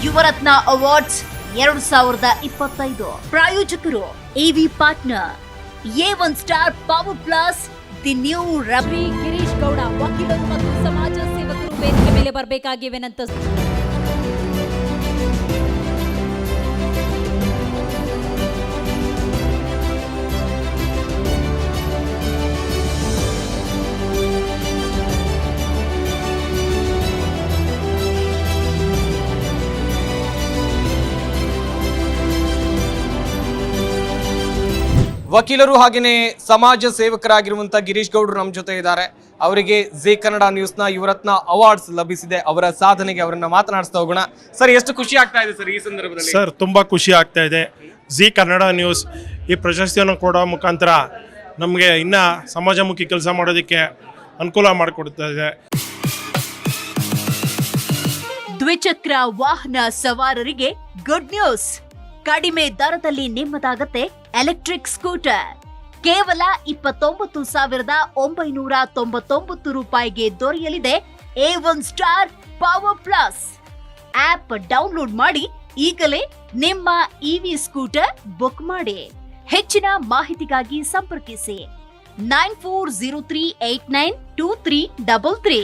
Yuvarathna awards 2025 ಪ್ರಾಯೋಜಕರು AV partner A1 star power plus the new Ravi Girish Gowda ವಕೀಲರು ಮತ್ತು ಸಮಾಜ ಸೇವಕರು ವೇದಿಕೆ ಮೇಲೆ ಬರಬೇಕಾಗಿವೆನಂತ ವಕೀಲರು ಹಾಗೆಯೇ ಸಮಾಜ ಸೇವಕರಾಗಿರುವಂತ ಗಿರೀಶ್ ಗೌಡ್ರು ನಮ್ಮ ಜೊತೆ ಇದ್ದಾರೆ. ಅವರಿಗೆ ಜಿ ಕನ್ನಡ ನ್ಯೂಸ್ನ ಯುವರತ್ನ ಅವಾರ್ಡ್ಸ್ ಲಭಿಸಿದೆ. ಅವರ ಸಾಧನೆಗೆ ಅವರನ್ನ ಮಾತನಾಡಿಸ್ತಾ ಹೋಗೋಣ. ಸರ್, ಎಷ್ಟು ಖುಷಿ ಆಗ್ತಾ ಇದೆ ಸರ್ ಈ ಸಂದರ್ಭದಲ್ಲಿ? ಸರ್, ತುಂಬಾ ಖುಷಿ ಆಗ್ತಾ ಇದೆ. ಜಿ ಕನ್ನಡ ನ್ಯೂಸ್ ಈ ಪ್ರಶಸ್ತಿಯನ್ನು ಕೊಡೋ ಮುಖಾಂತರ ನಮಗೆ ಇನ್ನ ಸಮಾಜಮುಖಿ ಕೆಲಸ ಮಾಡೋದಕ್ಕೆ ಅನುಕೂಲ ಮಾಡಿಕೊಡ್ತಾ ಇದೆ. ದ್ವಿಚಕ್ರ ವಾಹನ ಸವಾರರಿಗೆ ಗುಡ್ ನ್ಯೂಸ್. ಕಡಿಮೆ ದರದಲ್ಲಿ ನಿಮ್ಮದಾಗತ್ತೆ ಎಲೆಕ್ಟ್ರಿಕ್ ಸ್ಕೂಟರ್. ಕೇವಲ 29,999 ರೂಪಾಯಿಗೆ ದೊರೆಯಲಿದೆ A1 star power plus. App download ಮಾಡಿ ಈಗಲೇ ನಿಮ್ಮ ಇವಿ ಸ್ಕೂಟರ್ ಬುಕ್ ಮಾಡಿ. ಹೆಚ್ಚಿನ ಮಾಹಿತಿಗಾಗಿ ಸಂಪರ್ಕಿಸಿ 9403892333.